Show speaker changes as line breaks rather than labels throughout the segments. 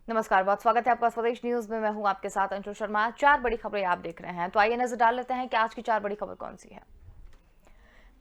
नमस्कार, बहुत स्वागत है आपका स्वदेश न्यूज में। मैं हूं आपके साथ अंशु शर्मा। 4 बड़ी खबरें आप देख रहे हैं, तो आइए नजर डाल लेते हैं कि आज की 4 बड़ी खबर कौन सी है।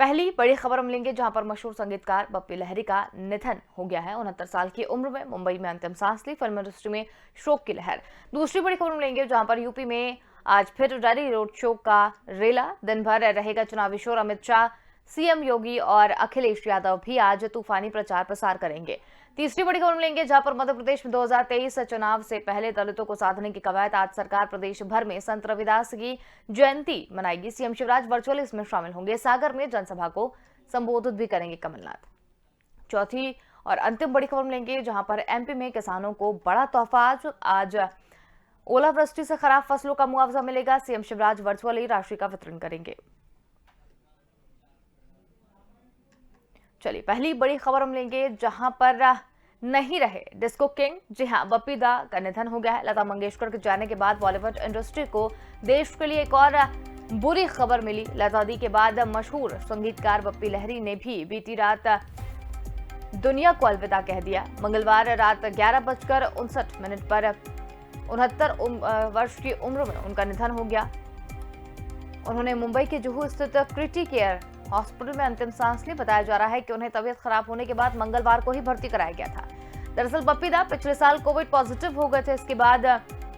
पहली बड़ी खबर हम लेंगे जहां पर मशहूर संगीतकार बप्पी लहरी का निधन हो गया है। 69 साल की उम्र में मुंबई में अंतिम सांस ली, फिल्म इंडस्ट्री में शोक की लहर। दूसरी बड़ी खबर हम लेंगे जहां पर यूपी में आज फिर रैली रोड शो का रेला, दिन भर रहेगा चुनावी शोर। अमित शाह, सीएम योगी और अखिलेश यादव भी आज तूफानी प्रचार प्रसार करेंगे। तीसरी बड़ी खबर लेंगे जहां पर मध्य प्रदेश में 2023 चुनाव से पहले दलितों को साधने की कवायद। आज सरकार प्रदेश भर में संत रविदास की जयंती मनाएगी। सीएम शिवराज वर्चुअल इसमें शामिल होंगे। सागर में जनसभा को संबोधित भी करेंगे कमलनाथ। चौथी और अंतिम बड़ी खबर लेंगे जहां पर एमपी में किसानों को बड़ा तोहफा। आज ओलावृष्टि से खराब फसलों का मुआवजा मिलेगा। सीएम शिवराज वर्चुअली राशि का वितरण करेंगे। चलिए, पहली बड़ी खबर हम लेंगे जहां पर नहीं रहे डिस्को किंग। जी हां, बप्पी दा का निधन हो गया है। लता मंगेशकर के जाने के बाद बॉलीवुड इंडस्ट्री को देश के लिए एक और बुरी खबर मिली। लता दी के बाद मशहूर संगीतकार बप्पी लहरी ने भी बीती रात दुनिया को अलविदा कह दिया। मंगलवार रात 11:59 पर 69 वर्ष की उम्र में उनका निधन हो गया। उन्होंने मुंबई के जुहू स्थित क्रिटी केयर हॉस्पिटल में अंतिम सांस ली। बताया जा रहा है कि उन्हें तबीयत खराब होने के बाद मंगलवार को ही भर्ती कराया गया था। दरअसल बप्पी दा पिछले साल कोविड पॉजिटिव हो गए थे। इसके बाद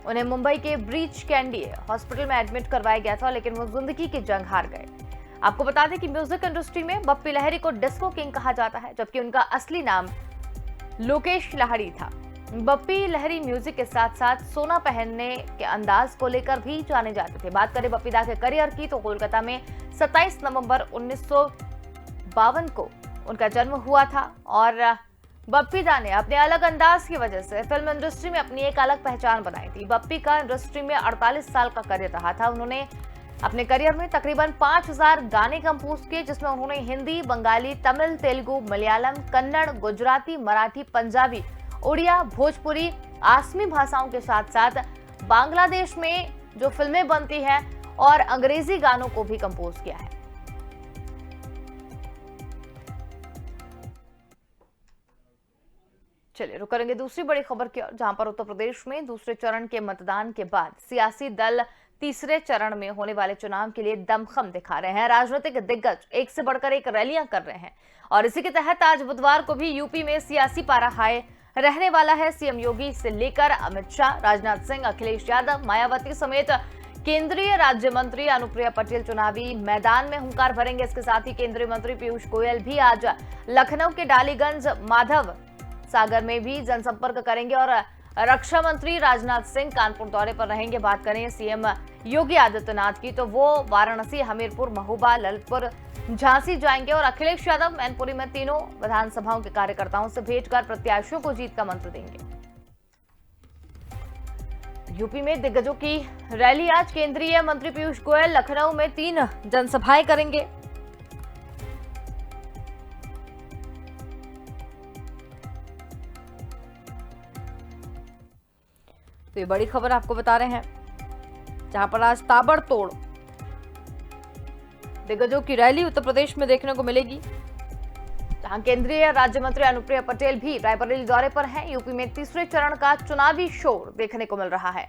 उन्हें मुंबई के ब्रीच कैंडी हॉस्पिटल में एडमिट करवाया गया था, लेकिन वो जिंदगी की जंग हार गए। आपको बता दें कि म्यूजिक इंडस्ट्री में बप्पी लहरी को डिस्को किंग कहा जाता है, जबकि उनका असली नाम लोकेश लाहिड़ी था। बप्पी लहरी म्यूजिक के साथ साथ सोना पहनने के अंदाज को लेकर भी जाने जाते थे। बात करें बप्पी दा के करियर की, तो कोलकाता में 27 नवंबर 1952 को उनका जन्म हुआ था और बप्पी दा ने अपने अलग अंदाज की वजह से फिल्म इंडस्ट्री में अपनी एक अलग पहचान बनाई थी। बप्पी का इंडस्ट्री में 48 साल का करियर रहा था। उन्होंने अपने करियर में तकरीबन 5000 गाने कंपोज किए, जिसमें उन्होंने हिंदी, बंगाली, तमिल, तेलुगु, मलयालम, कन्नड़, गुजराती, मराठी, पंजाबी, उड़िया, भोजपुरी, आसमी भाषाओं के साथ साथ बांग्लादेश में जो फिल्में बनती हैं और अंग्रेजी गानों को भी कंपोज किया है। चलिए, रुक करेंगे दूसरी बड़ी खबर की ओर, जहां पर उत्तर प्रदेश में दूसरे चरण के मतदान के बाद सियासी दल तीसरे चरण में होने वाले चुनाव के लिए दमखम दिखा रहे हैं। राजनीतिक दिग्गज एक से बढ़कर एक रैलियां कर रहे हैं और इसी के तहत आज बुधवार को भी यूपी में सियासी पारा हाई रहने वाला है। सीएम योगी से लेकर अमित शाह, राजनाथ सिंह, अखिलेश यादव, मायावती समेत केंद्रीय राज्य मंत्री अनुप्रिया पटेल चुनावी मैदान में हुंकार भरेंगे। इसके साथ ही केंद्रीय मंत्री पीयूष गोयल भी आज लखनऊ के डालीगंज, माधव सागर में भी जनसंपर्क करेंगे और रक्षा मंत्री राजनाथ सिंह कानपुर दौरे पर रहेंगे। बात करें सीएम योगी आदित्यनाथ की, तो वो वाराणसी, हमीरपुर, महोबा, ललितपुर, झांसी जाएंगे और अखिलेश यादव मैनपुरी में तीनों विधानसभाओं के कार्यकर्ताओं से भेंट कर प्रत्याशियों को जीत का मंत्र देंगे। यूपी में दिग्गजों की रैली आज। केंद्रीय मंत्री पीयूष गोयल लखनऊ में 3 जनसभाएं करेंगे। तो ये बड़ी खबर आपको बता रहे हैं, जहां पर आज ताबड़तोड़ दिग्गजों की रैली उत्तर प्रदेश में देखने को मिलेगी, जहां केंद्रीय राज्य मंत्री अनुप्रिया पटेल भी रायबरेली दौरे पर हैं। यूपी में तीसरे चरण का चुनावी शोर देखने को मिल रहा है।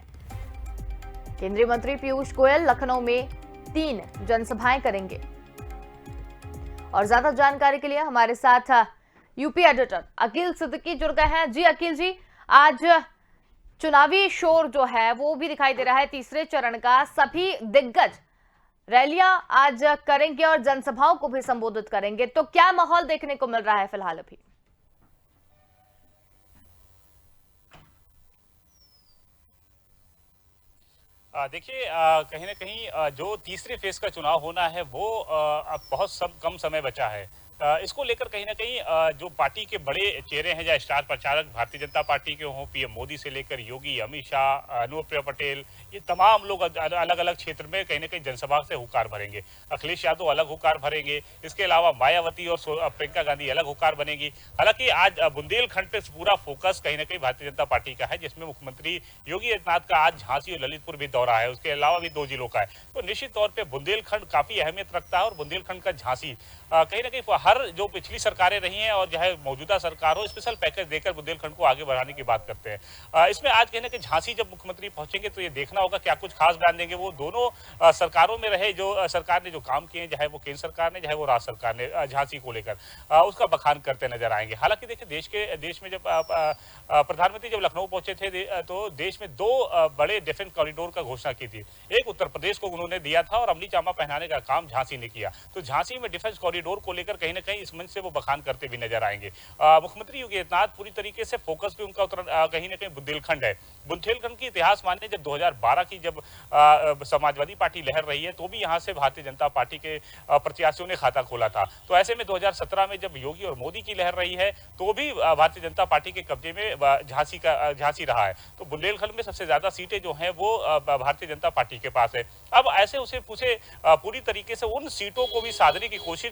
केंद्रीय मंत्री पीयूष गोयल लखनऊ में 3 जनसभाएं करेंगे और ज्यादा जानकारी के लिए हमारे साथ यूपी एडिटर अकील सिद्दीकी जुड़ गए हैं। जी अकील जी, आज चुनावी शोर जो है वो भी दिखाई दे रहा है तीसरे चरण का। सभी दिग्गज रैलियां आज करेंगे और जनसभाओं को भी संबोधित करेंगे, तो क्या माहौल देखने को मिल रहा है फिलहाल अभी?
देखिए, कहीं ना कहीं जो तीसरे फेज का चुनाव होना है वो अब बहुत कम समय बचा है। इसको लेकर कहीं ना कहीं जो पार्टी के बड़े चेहरे हैं या स्टार प्रचारक भारतीय जनता पार्टी के हों, पीएम मोदी से लेकर योगी, अमित शाह, अनुप्रिया पटेल, ये तमाम लोग अलग अलग क्षेत्र में कहीं ना कहीं जनसभा से हुंकार भरेंगे। अखिलेश यादव अलग हुंकार भरेंगे, इसके अलावा मायावती और प्रियंका गांधी अलग हुंकार बनेगी। हालांकि आज बुंदेलखंड पे पूरा फोकस कहीं ना कहीं भारतीय जनता पार्टी का है, जिसमें मुख्यमंत्री योगी आदित्यनाथ का आज झांसी और ललितपुर भी दौरा है, उसके अलावा भी 2 जिलों का है। तो निश्चित तौर पर बुंदेलखंड काफी अहमियत रखता है और बुंदेलखंड का झांसी कहीं ना कहीं हर जो पिछली सरकारें रही हैं और चाहे मौजूदा सरकार हो, स्पेशल पैकेज देकर बुंदेलखंड को आगे बढ़ाने की बात करते हैं। इसमें आज कहीं ना कहीं झांसी जब मुख्यमंत्री पहुंचेंगे तो ये देखना होगा क्या कुछ खास बयान देंगे। वो दोनों सरकारों में रहे, जो सरकार ने जो काम किए, चाहे वो केंद्र सरकार ने, चाहे वो राज्य सरकार ने, झांसी को लेकर उसका बखान करते नजर आएंगे। हालांकि देखिए देश में जब प्रधानमंत्री जब लखनऊ पहुंचे थे तो देश में 2 बड़े डिफेंस कॉरिडोर का घोषणा की थी। एक उत्तर प्रदेश को उन्होंने दिया था और अमली जामा पहनाने का काम झांसी ने किया। तो झांसी में डिफेंस कॉरिडोर को लेकर कहीं ना कहीं इस मंच से वो बखान करते भी नजर आएंगे। मुख्यमंत्री योगी आदित्यनाथ पूरी तरीके से फोकस भी उनका कहीं ना कहीं बुंदेलखंड है। बुंदेलखंड की इतिहास माने जब 2012 की जब समाजवादी पार्टी लहर रही है तो भी यहाँ से भारतीय जनता पार्टी के प्रत्याशियों ने खाता खोला था। तो ऐसे में 2017 में जब योगी और मोदी की लहर रही है तो भी भारतीय जनता पार्टी के कब्जे में झांसी रहा है। तो बुंदेलखंड में सबसे ज्यादा सीटें जो हैं वो भारतीय जनता पार्टी के पास है। अब ऐसे उसे पूछे पूरी तरीके से उन सीटों को भी साधने की कोशिश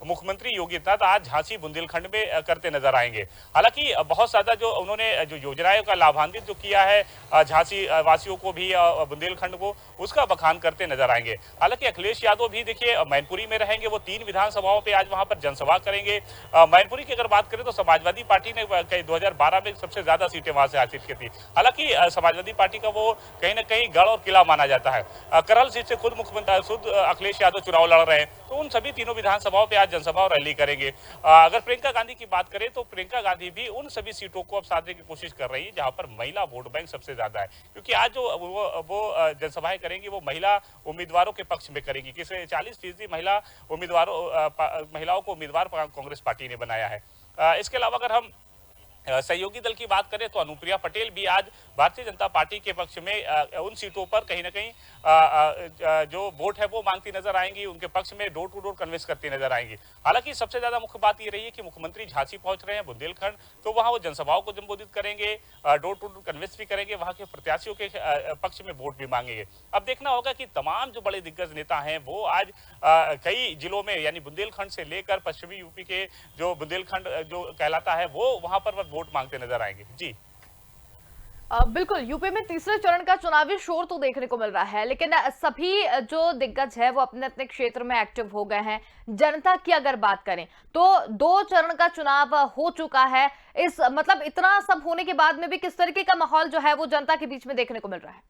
मुख्यमंत्री योगी आदित्यनाथ आज झांसी बुंदेलखंड में करते नजर आएंगे। हालांकि बहुत ज्यादा जो उन्होंने जो योजनाओं का लाभान्वित जो किया है झांसी वासियों को भी, बुंदेलखंड को, उसका बखान करते नजर आएंगे। हालांकि अखिलेश यादव भी देखिए मैनपुरी में रहेंगे, वो 3 विधानसभाओं पे आज वहां पर जनसभा करेंगे। मैनपुरी की अगर बात करें तो समाजवादी पार्टी ने 2012 में सबसे ज्यादा सीटें वहां से हासिल की थी। हालांकि समाजवादी पार्टी का वो कहीं ना कहीं गढ़ और किला माना जाता है। करल सीट से खुद अखिलेश यादव चुनाव लड़ रहे हैं, तो उन सभी तीनों विधानसभाओं पे आज जनसभा और रैली करेंगे। अगर प्रियंका गांधी की बात करें तो प्रियंका गांधी भी उन सभी सीटों को अब साधने की कोशिश कर रही है जहां पर महिला वोट बैंक सबसे ज्यादा है, क्योंकि आज जो वो जनसभाएं करेंगी वो महिला उम्मीदवारों के पक्ष में करेंगी। किसी 40% महिलाओं को उम्मीदवार कांग्रेस पार्टी ने बनाया है। इसके अलावा अगर हम सहयोगी दल की बात करें तो अनुप्रिया पटेल भी आज भारतीय जनता पार्टी के पक्ष में उन सीटों पर कहीं ना कहीं जो वोट है वो मांगती नजर आएंगी, उनके पक्ष में डोर टू डोर कन्विंस करती नजर आएंगी। हालांकि सबसे ज्यादा मुख्य बात ये रही है कि मुख्यमंत्री झांसी पहुंच रहे हैं, बुंदेलखंड, तो वहां वो जनसभाओं को संबोधित करेंगे, डोर टू डोर कन्विंस भी करेंगे, वहां के प्रत्याशियों के पक्ष में वोट भी मांगेंगे। अब देखना होगा कि तमाम जो बड़े दिग्गज नेता हैं वो आज कई जिलों में, यानी बुंदेलखंड से लेकर पश्चिमी यूपी के जो बुंदेलखंड जो कहलाता है वो वहां पर वोट मांगते नजर आएंगे। जी
बिल्कुल, यूपी में तीसरे चरण का चुनावी शोर तो देखने को मिल रहा है, लेकिन सभी जो दिग्गज है वो अपने अपने क्षेत्र में एक्टिव हो गए हैं। जनता की अगर बात करें तो 2 चरण का चुनाव हो चुका है। इस मतलब इतना सब होने के बाद में भी किस तरीके का माहौल जो है वो जनता के बीच में देखने को मिल रहा है?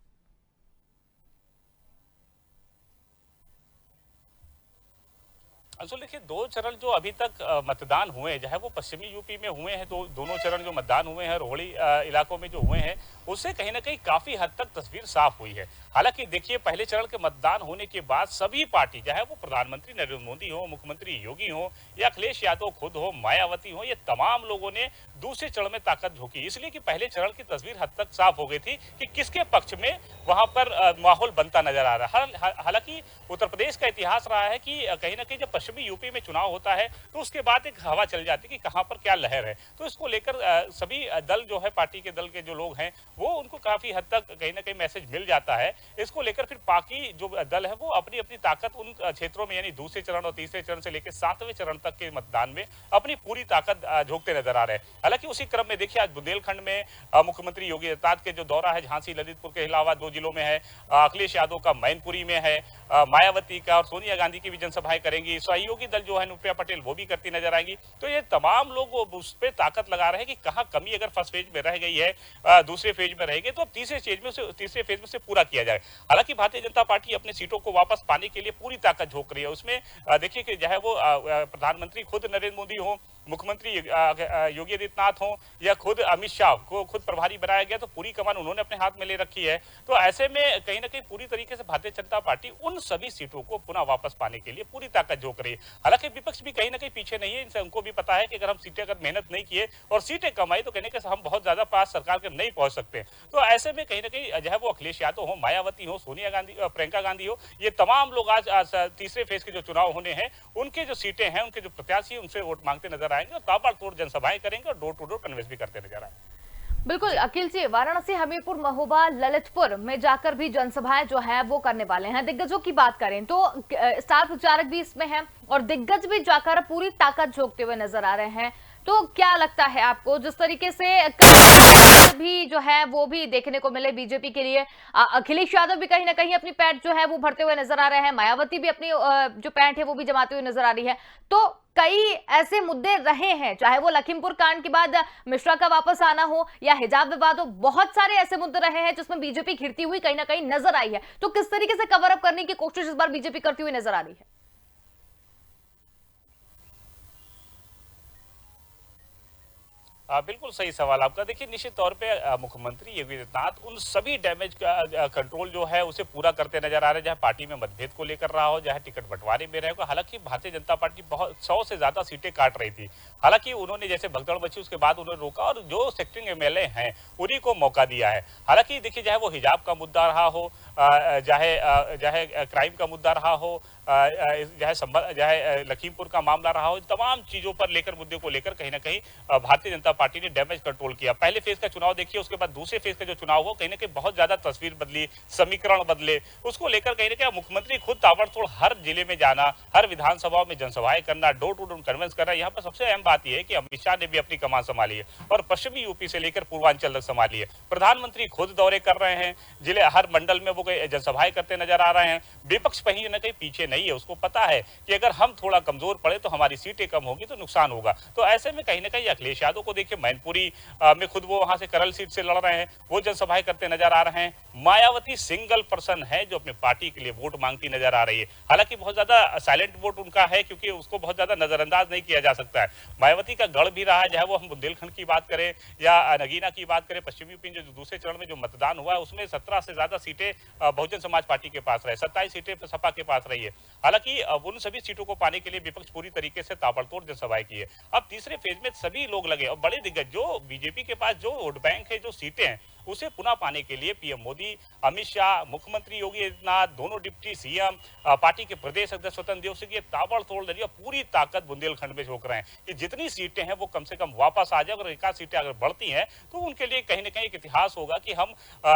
असल देखिए 2 चरण जो अभी तक मतदान हुए हैं, चाहे वो पश्चिमी यूपी में हुए हैं, तो दोनों चरण जो मतदान हुए हैं रोहड़ी इलाकों में जो हुए हैं, उससे कहीं ना कहीं काफी हद तक तस्वीर साफ हुई है। हालांकि देखिए पहले चरण के मतदान होने के बाद सभी पार्टी, चाहे वो प्रधानमंत्री नरेंद्र मोदी हो, मुख्यमंत्री योगी हो या अखिलेश यादव खुद हो, मायावती हो, ये तमाम लोगों ने दूसरे चरण में ताकत झोंकी, इसलिए कि पहले चरण की तस्वीर हद तक साफ हो गई थी कि किसके पक्ष में वहां पर माहौल बनता नजर आ रहा है। हालांकि उत्तर प्रदेश का इतिहास रहा है कि कहीं ना कहीं जब पश्चिमी यूपी में चुनाव होता है तो उसके बाद एक हवा चल जाती है कि कहां पर क्या लहर है। तो इसको लेकर सभी दल जो है, पार्टी के दल के जो लोग हैं, वो उनको काफी हद तक कहीं ना कहीं मैसेज मिल जाता है। इसको लेकर फिर बाकी जो दल है वो अपनी अपनी ताकत उन क्षेत्रों में, यानी दूसरे चरण और तीसरे चरण से लेकर 7वें चरण तक के मतदान में अपनी पूरी ताकत झोंकते नजर आ रहे हैं। हालांकि उसी क्रम में देखिए आज बुंदेलखंड में मुख्यमंत्री योगी आदित्यनाथ के जो दौरा है, झांसी ललितपुर के अलावा 2 जिलों में है, अखिलेश यादव का मैनपुरी में है, मायावती का और सोनिया गांधी की भी जनसभाएं करेंगी, सहयोगी दल जो है अनुप्रिया पटेल वो भी करती नजर आएंगी। तो ये तमाम लोग उस पर ताकत लगा रहे हैं कि कहां कमी अगर फर्स्ट फेज में रह गई है, दूसरे फेज में रहेगी तो अब तीसरे फेज में से पूरा किया जाए। हालांकि भारतीय जनता पार्टी अपने सीटों को वापस पाने के लिए पूरी ताकत झोंक रही है। उसमें देखिए कि चाहे वो प्रधानमंत्री खुद नरेंद्र मोदी हो, मुख्यमंत्री योगी आदित्यनाथ हो या खुद अमित शाह को खुद प्रभारी बनाया गया, तो पूरी कमान उन्होंने अपने हाथ में ले रखी है। तो ऐसे में कहीं ना कहीं पूरी तरीके से भारतीय जनता पार्टी उन सभी सीटों को पुनः वापस पाने के लिए पूरी ताकत झोंक रही है। हालांकि विपक्ष भी कहीं ना कहीं पीछे नहीं है, इनसे उनको भी पता है कि अगर हम सीटें अगर मेहनत नहीं किए और सीटें कमाई तो कहने के हम बहुत ज्यादा पास सरकार के नहीं पहुंच सकते। तो ऐसे में कहीं ना कहीं जो है वो अखिलेश यादव हो, मायावती हो, सोनिया गांधी, प्रियंका गांधी हो, ये तमाम लोग आज तीसरे फेज के जो चुनाव होने हैं उनके जो सीटें हैं, उनके जो प्रत्याशी उनसे वोट मांगते नजर आएंगे और ताबड़तोड़ जनसभाएं करेंगे और डोर टू डोर कन्विंस भी करते नजर आएंगे।
बिल्कुल अखिल जी, वाराणसी, हमीरपुर, महोबा, ललितपुर में जाकर भी जनसभाएं जो है वो करने वाले हैं। दिग्गजों की बात करें तो स्टार प्रचारक भी इसमें हैं और दिग्गज भी जाकर पूरी ताकत झोंकते हुए नजर आ रहे हैं। तो क्या लगता है आपको, जिस तरीके से भी जो है वो भी देखने को मिले बीजेपी के लिए, अखिलेश यादव भी कहीं ना कहीं अपनी पैंट जो है वो भरते हुए नजर आ रहे हैं, मायावती भी अपनी जो पैंट है वो भी जमाते हुए नजर आ रही है। तो कई ऐसे मुद्दे रहे हैं, चाहे वो लखीमपुर कांड के बाद मिश्रा का वापस आना हो या हिजाब विवाद हो, बहुत सारे ऐसे मुद्दे रहे हैं जिसमें बीजेपी घिरती हुई कहीं ना कहीं नजर आई है। तो किस तरीके से कवर अप करने की कोशिश इस बार बीजेपी करती हुई नजर आ रही है?
बिल्कुल सही सवाल आपका। देखिए, निश्चित तौर पे मुख्यमंत्री योगी आदित्यनाथ उन सभी डैमेज का कंट्रोल जो है उसे पूरा करते नजर आ रहे हैं, चाहे पार्टी में मतभेद को लेकर रहा हो, चाहे टिकट बंटवारे में रहे हो। हालांकि भारतीय जनता पार्टी बहुत 100 से ज्यादा सीटें काट रही थी। हालांकि उन्होंने जैसे भगदड़ मची उसके बाद उन्होंने रोका और जो सेक्टरिंग एमएलए हैं उन्हीं को मौका दिया है। हालांकि देखिए, चाहे वो हिजाब का मुद्दा रहा हो, चाहे क्राइम का मुद्दा रहा हो, चाहे लखीमपुर का मामला रहा हो, तमाम चीजों पर लेकर मुद्दे को लेकर कहीं ना कहीं भारतीय जनता पार्टी ने डैमेज कंट्रोल किया। पहले फेज का चुनाव देखिए, उसके बाद दूसरे फेज का जो चुनाव हुआ कहीं ना कहीं बहुत ज्यादा तस्वीर बदली, समीकरण बदले। उसको लेकर कहीं ना कहीं मुख्यमंत्री खुद ताबड़तोड़ हर जिले में जाना, हर विधानसभा में जनसभाएं करना, डोर टू डोर कन्वेंस करना। यहाँ पर सबसे अहम बात यह है कि अमित शाह ने भी अपनी कमान संभाली है और पश्चिमी यूपी से लेकर पूर्वांचल तक संभाली है। प्रधानमंत्री खुद दौरे कर रहे हैं, जिले हर मंडल में वो जनसभाएं करते नजर आ रहे हैं। विपक्ष कहीं ना कहीं पीछे नहीं है, उसको पता है कि अगर हम थोड़ा कमजोर पड़े तो हमारी सीटें कम होगी तो नुकसान होगा। तो ऐसे में कहीं ना कहीं अखिलेश यादव को देखिए, मैनपुरी में खुद वो वहां से करल सीट से लड़ रहे हैं, वो जनसभाएं करते नजर आ रहे हैं। मायावती सिंगल पर्सन है जो अपनी पार्टी के लिए वोट मांगती नजर आ रही है। हालांकि बहुत ज्यादा साइलेंट वोट उनका है क्योंकि उसको बहुत ज्यादा नजरअंदाज नहीं किया जा सकता है। मायावती का गढ़ भी रहा है, चाहे वो हम बुंदेलखंड की बात करें या नगीना की बात करें। पश्चिमी यूपी जो दूसरे चरण में जो मतदान हुआ है उसमें 17 से ज्यादा सीटें बहुजन समाज पार्टी के पास रहे, 27 सीटें सपा के पास रही है। हालांकि उन सभी सीटों को पाने के लिए विपक्ष पूरी तरीके से ताबड़तोड़ जनसभाएं की है। अब तीसरे फेज में सभी लोग लगे और बड़े दिग्गज जो बीजेपी के पास जो वोट बैंक है, जो सीटें हैं, उसे पुनः पाने के लिए पीएम मोदी, अमित शाह, मुख्यमंत्री योगी आदित्यनाथ, दोनों डिप्टी सीएम, पार्टी के प्रदेश अध्यक्ष स्वतंत्र देव सिंह, ये ताबड़तोड़ लड़ी और पूरी ताकत बुंदेलखंड में झोंक रहे हैं कि जितनी सीटें हैं वो कम से कम वापस आ जाए। अगर एक आध सीटें अगर बढ़ती हैं तो उनके लिए कहीं ना कहीं एक इतिहास होगा कि हम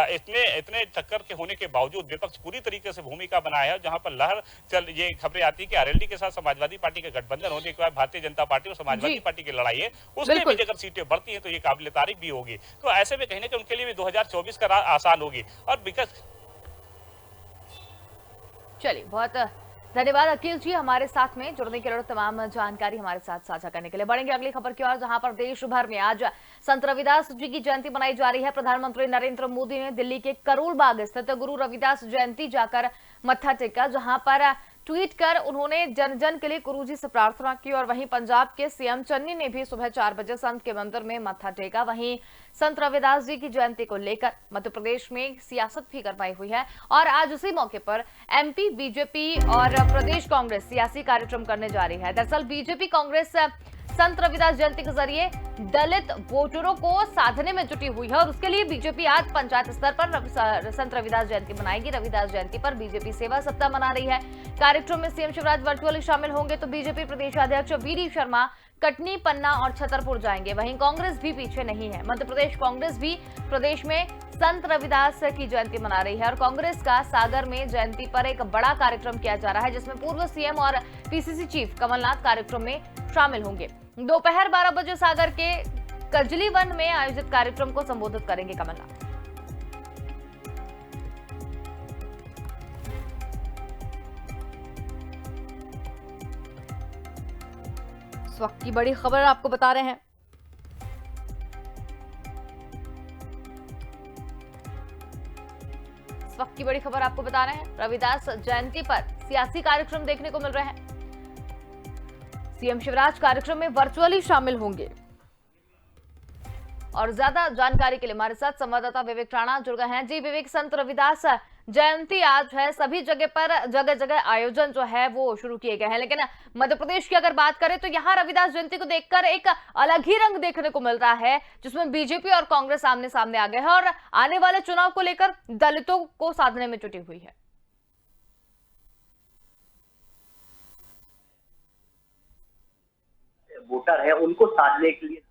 इतने टक्कर के होने के बावजूद विपक्ष पूरी तरीके से भूमिका बनाया है। जहां पर लहर चल, ये खबरें आती है कि आरएलडी के साथ समाजवादी पार्टी का गठबंधन होने के बाद भारतीय जनता पार्टी और समाजवादी पार्टी की लड़ाई है, उसमें भी अगर सीटें बढ़ती हैं तो ये काबिल तारीफ भी होगी। तो ऐसे में कहीं ना कहीं उनके लिए भी 2024 का आसान होगी। और विकास,
चलिए, बहुत धन्यवाद अखिल जी, हमारे साथ में जुड़ने के लिए, तमाम जानकारी हमारे साथ साझा करने के लिए। बढ़ेंगे अगली खबर की ओर, जहां पर देश भर में आज संत रविदास जी की जयंती मनाई जा रही है। प्रधानमंत्री नरेंद्र मोदी ने दिल्ली के करोल बाग स्थित गुरु रविदास जयंती जाकर मत्था टेका, जहां पर ट्वीट कर उन्होंने जन जन के लिए गुरुजी से प्रार्थना की। और वहीं पंजाब के सीएम चन्नी ने भी सुबह 4 बजे संत के मंदिर में मत्था टेका। वहीं संत रविदास जी की जयंती को लेकर मध्य प्रदेश में सियासत भी करवाई हुई है और आज उसी मौके पर एमपी बीजेपी और प्रदेश कांग्रेस सियासी कार्यक्रम करने जा रही है। दरअसल बीजेपी कांग्रेस संत रविदास जयंती के जरिए दलित वोटरों को साधने में जुटी हुई है और उसके लिए बीजेपी आज पंचायत स्तर पर संत रविदास जयंती मनाएगी। रविदास जयंती पर बीजेपी सेवा सप्ताह मना रही है। कार्यक्रम में सीएम शिवराज वर्चुअली शामिल होंगे तो बीजेपी प्रदेश अध्यक्ष वीडी शर्मा कटनी, पन्ना और छतरपुर जाएंगे। वहीं कांग्रेस भी पीछे नहीं है। मध्य प्रदेश कांग्रेस भी प्रदेश में संत रविदास की जयंती मना रही है और कांग्रेस का सागर में जयंती पर एक बड़ा कार्यक्रम किया जा रहा है, जिसमें पूर्व सीएम और पीसीसी चीफ कमलनाथ कार्यक्रम में शामिल होंगे। दोपहर 12 बजे सागर के कजली वन में आयोजित कार्यक्रम को संबोधित करेंगे कमलनाथ। इस वक्त की बड़ी खबर आपको बता रहे हैं। इस वक्त की बड़ी खबर आपको बता रहे हैं, रविदास जयंती पर सियासी कार्यक्रम देखने को मिल रहे हैं। सीएम शिवराज कार्यक्रम में वर्चुअली शामिल होंगे और ज्यादा जानकारी के लिए हमारे साथ संवाददाता विवेक राणा जुड़ गए हैं। जी विवेक, संत रविदास जयंती आज है, सभी जगह पर जगह जगह आयोजन जो है वो शुरू किए गए हैं, लेकिन मध्य प्रदेश की अगर बात करें तो यहाँ रविदास जयंती को देखकर एक अलग ही रंग देखने को मिल रहा है, जिसमें बीजेपी और कांग्रेस आमने सामने आ गए हैं और आने वाले चुनाव को लेकर दलितों को साधने में जुटी हुई है।
वोटर है उनको साधने के लिए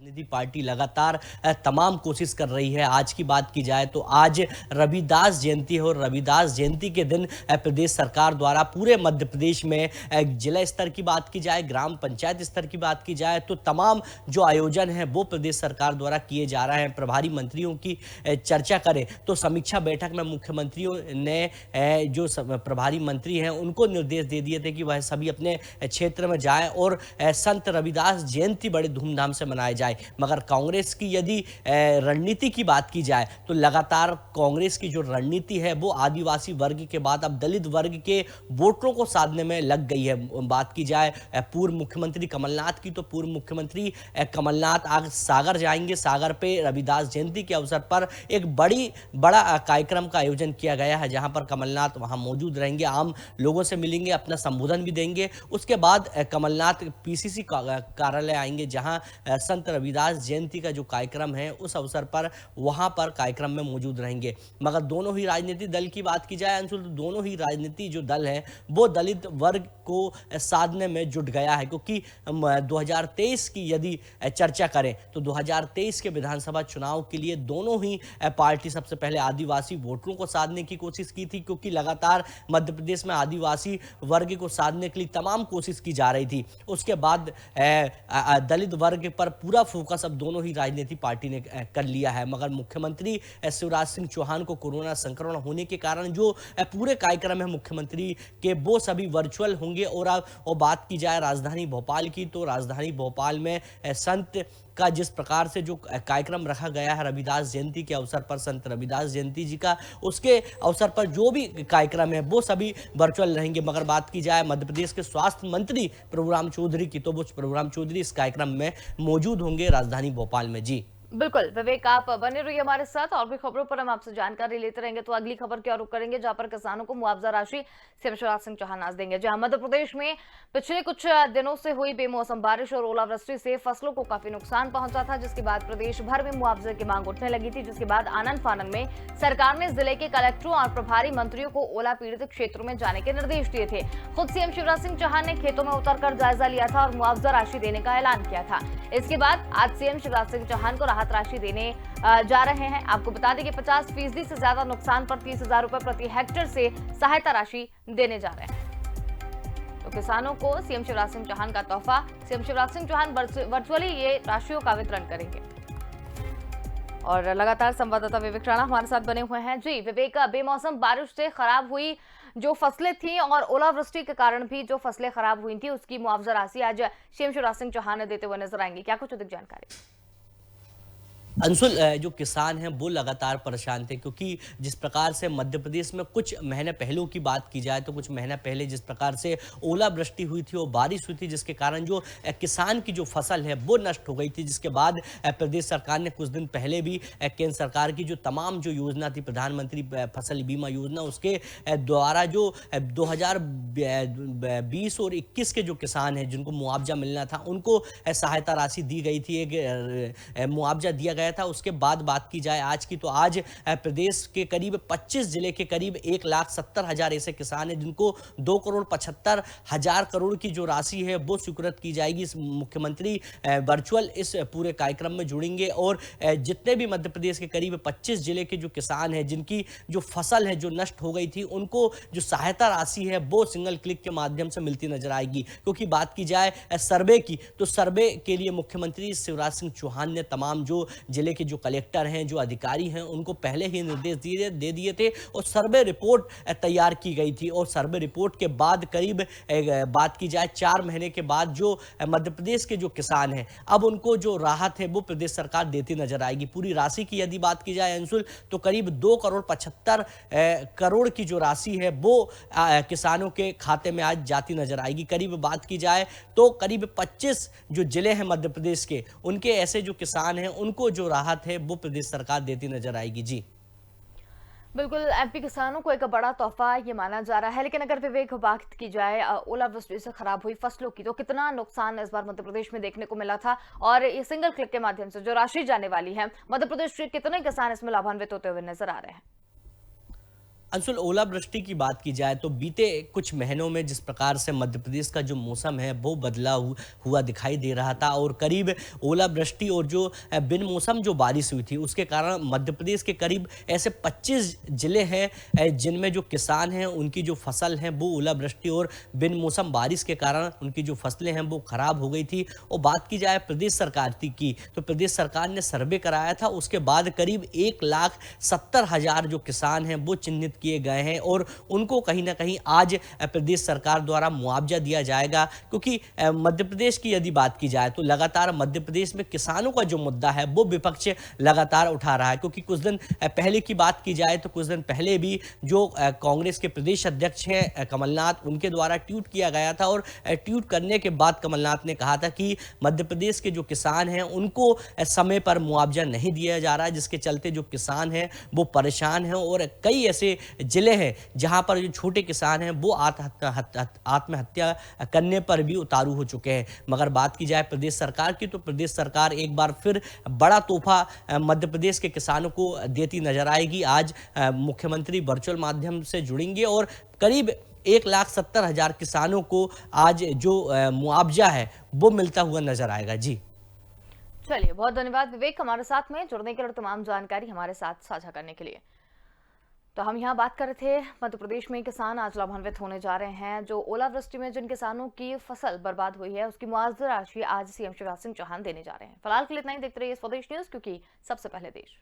राजनीति पार्टी लगातार तमाम कोशिश कर रही है। आज की बात की जाए तो आज रविदास जयंती है और रविदास जयंती के दिन प्रदेश सरकार द्वारा पूरे मध्य प्रदेश में जिला स्तर की बात की जाए, ग्राम पंचायत स्तर की बात की जाए तो तमाम जो आयोजन है वो प्रदेश सरकार द्वारा किए जा रहे हैं। प्रभारी मंत्रियों की चर्चा करें तो समीक्षा बैठक में मुख्यमंत्रियों ने जो प्रभारी मंत्री हैं उनको निर्देश दे दिए थे कि वह सभी अपने क्षेत्र में जाएं और संत रविदास जयंती बड़े धूमधाम से मनाए जाए। मगर कांग्रेस की यदि रणनीति की बात की जाए तो लगातार कांग्रेस की जो रणनीति है वो आदिवासी वर्ग के बाद अब दलित वर्ग के वोटरों को साधने में लग गई है। बात की जाए पूर्व मुख्यमंत्री कमलनाथ की तो पूर्व मुख्यमंत्री कमलनाथ आज सागर जाएंगे। सागर पे रविदास जयंती के अवसर पर एक बड़ा कार्यक्रम का आयोजन किया गया है, जहां पर कमलनाथ वहां मौजूद रहेंगे, आम लोगों से मिलेंगे, अपना संबोधन भी देंगे। उसके बाद कमलनाथ पीसीसी कार्यालय आएंगे, जहां संत रविदास जयंती का जो कार्यक्रम है उस अवसर पर वहां पर कार्यक्रम में मौजूद रहेंगे। मगर दोनों ही राजनीतिक दल की बात की जाए अंशुल तो दोनों ही राजनीति जो दल है वो दलित वर्ग को साधने में जुट गया है, क्योंकि 2023 की यदि चर्चा करें तो 2023 के विधानसभा चुनाव के लिए दोनों ही पार्टी सबसे पहले आदिवासी वोटरों को साधने की कोशिश की थी, क्योंकि लगातार मध्य प्रदेश में आदिवासी वर्ग को साधने के लिए तमाम कोशिश की जा रही थी। उसके बाद दलित वर्ग पर पूरा फोकस अब दोनों ही राजनीतिक पार्टी ने कर लिया है। मगर मुख्यमंत्री शिवराज सिंह चौहान को कोरोना संक्रमण होने के कारण जो पूरे कार्यक्रम है मुख्यमंत्री के वो सभी वर्चुअल होंगे। और बात की जाए राजधानी भोपाल की तो राजधानी भोपाल में संत का जिस प्रकार से जो कार्यक्रम रखा गया है रविदास जयंती के अवसर पर, संत रविदास जयंती जी का, उसके अवसर पर जो भी कार्यक्रम है वो सभी वर्चुअल रहेंगे। मगर बात की जाए मध्य प्रदेश के स्वास्थ्य मंत्री प्रभुराम चौधरी की तो वो प्रभुराम चौधरी इस कार्यक्रम में मौजूद होंगे राजधानी भोपाल में। जी
बिल्कुल विवेक, आप बने रहिए हमारे साथ और भी खबरों पर हम आपसे जानकारी लेते रहेंगे। तो अगली खबर की ओर रुख करेंगे, जहां पर किसानों को मुआवजा राशि सीएम शिवराज सिंह चौहान आज देंगे। जहां मध्य प्रदेश में पिछले कुछ दिनों से हुई बेमौसम बारिश और ओलावृष्टि से फसलों को काफी नुकसान पहुंचा था, जिसके बाद प्रदेश भर में मुआवजे की मांग उठने लगी थी। जिसके बाद आनन फानन में सरकार ने जिले के कलेक्टरों और प्रभारी मंत्रियों को ओला पीड़ित क्षेत्रों में जाने के निर्देश दिए थे। खुद सीएम शिवराज सिंह चौहान ने खेतों में उतरकर जायजा लिया था और मुआवजा राशि देने का ऐलान किया था। इसके बाद आज सीएम शिवराज सिंह चौहान को राहत राशि देने जा रहे हैं। आपको बता दें कि 50% से ज्यादा नुकसान पर 30,000 रुपए प्रति हेक्टेयर से सहायता राशि देने जा रहे हैं। तो किसानों को सीएम शिवराज सिंह चौहान का तोहफा, सीएम शिवराज सिंह चौहान वर्चुअली ये राशियों का वितरण करेंगे। और लगातार संवाददाता विवेक राणा हमारे साथ बने हुए हैं। जी विवेक, बेमौसम बारिश से खराब हुई जो फसलें थी और ओलावृष्टि के कारण भी जो फसलें खराब हुई थी उसकी मुआवजा राशि आज सीएम शिवराज सिंह चौहान देते हुए नजर आएंगे, क्या कुछ अधिक जानकारी?
अंशुल, जो किसान हैं वो लगातार परेशान थे, क्योंकि जिस प्रकार से मध्य प्रदेश में कुछ महीने पहले की बात की जाए तो कुछ महीने पहले जिस प्रकार से ओलावृष्टि हुई थी और बारिश हुई थी, जिसके कारण जो किसान की जो फसल है वो नष्ट हो गई थी। जिसके बाद प्रदेश सरकार ने कुछ दिन पहले भी केंद्र सरकार की जो तमाम जो योजना थी प्रधानमंत्री फसल बीमा योजना, उसके द्वारा जो 2020 और 21 के जो किसान हैं जिनको मुआवजा मिलना था उनको सहायता राशि दी गई थी, एक मुआवजा दिया गया था। उसके बाद बात की जाए आज की तो आज प्रदेश के करीब 25 जिले के करीब 1,70,000 ऐसे किसान हैं जिनको 2,75,000 करोड़ की जो राशि है वो स्वीकृत की जाएगी। मुख्यमंत्री वर्चुअल इस पूरे कार्यक्रम में जुड़ेंगे और जितने भी मध्य प्रदेश के करीब 25 जिले के जो किसान हैं जिनकी जो फसल है जो नष्ट हो गई थी उनको जो सहायता राशि है वो सिंगल क्लिक के माध्यम से मिलती नजर आएगी। क्योंकि बात की जाए सर्वे की तो सर्वे के लिए मुख्यमंत्री शिवराज सिंह चौहान ने तमाम जो जिले के जो कलेक्टर हैं जो अधिकारी हैं उनको पहले ही निर्देश दे दिए थे और सर्वे रिपोर्ट तैयार की गई थी। और सर्वे रिपोर्ट के बाद करीब बात की जाए 4 महीने के बाद जो मध्य प्रदेश के जो किसान हैं अब उनको जो राहत है वो प्रदेश सरकार देती नजर आएगी। पूरी राशि की यदि बात की जाए अंशुल तो करीब 2,75 करोड़ की जो राशि है वो किसानों के खाते में आज जाती नजर आएगी। करीब बात की जाए तो करीब 25 जो जिले हैं मध्य प्रदेश के उनके ऐसे जो किसान हैं उनको जो राहत है वो प्रदेश सरकार देती नजर आएगी। जी
बिल्कुल, एमपी किसानों को एक बड़ा तोहफा ये माना जा रहा है। लेकिन अगर विवेक बात की जाए ओलावृष्टि से खराब हुई फसलों की तो कितना नुकसान इस बार मध्य प्रदेश में देखने को मिला था और ये सिंगल क्लिक के माध्यम से जो राशि जाने वाली है मध्य प्रदेश के कितने किसान इसमें लाभान्वित होते हुए नजर आ रहे हैं?
अंशुल, ओलावृष्टि की बात की जाए तो बीते कुछ महीनों में जिस प्रकार से मध्य प्रदेश का जो मौसम है वो बदला हुआ दिखाई दे रहा था, और करीब ओलावृष्टि और जो बिन मौसम जो बारिश हुई थी उसके कारण मध्य प्रदेश के करीब ऐसे 25 जिले हैं जिनमें जो किसान हैं उनकी जो फसल है वो ओलावृष्टि और बिन मौसम बारिश के कारण उनकी जो फसलें हैं वो खराब हो गई थी। और बात की जाए प्रदेश सरकार की तो प्रदेश सरकार ने सर्वे कराया था, उसके बाद करीब 1,70,000 जो किसान हैं वो चिन्हित किए गए हैं और उनको कहीं ना कहीं आज प्रदेश सरकार द्वारा मुआवजा दिया जाएगा। क्योंकि मध्य प्रदेश की यदि बात की जाए तो लगातार मध्य प्रदेश में किसानों का जो मुद्दा है वो विपक्ष लगातार उठा रहा है। क्योंकि कुछ दिन पहले की बात की जाए तो कुछ दिन पहले भी जो कांग्रेस के प्रदेश अध्यक्ष हैं कमलनाथ, उनके द्वारा ट्वीट किया गया था, और ट्वीट करने के बाद कमलनाथ ने कहा था कि मध्य प्रदेश के जो किसान हैं उनको समय पर मुआवजा नहीं दिया जा रहा है, जिसके चलते जो किसान हैं वो परेशान हैं और कई ऐसे जिले हैं जहां पर जो छोटे किसान हैं वो आत्महत्या करने पर भी उतारू हो चुके हैं। मगर बात की जाए प्रदेश सरकार की तो प्रदेश सरकार एक बार फिर बड़ा तोहफा मध्य प्रदेश के किसानों को देती नजर आएगी। आज मुख्यमंत्री वर्चुअल माध्यम से जुड़ेंगे और करीब 1,70,000 किसानों को आज जो मुआवजा है वो मिलता हुआ नजर आएगा। जी
चलिए, बहुत धन्यवाद विवेक, हमारे साथ में जुड़ने के लिए और तमाम जानकारी हमारे साथ साझा करने के लिए। तो हम यहाँ बात कर रहे थे मध्य प्रदेश में किसान आज लाभान्वित होने जा रहे हैं। जो ओलावृष्टि में जिन किसानों की फसल बर्बाद हुई है उसकी मुआवजा राशि आज सीएम शिवराज सिंह चौहान देने जा रहे हैं। फिलहाल के लिए इतना ही। देखते रहिए स्वदेश न्यूज, क्योंकि सबसे पहले देश।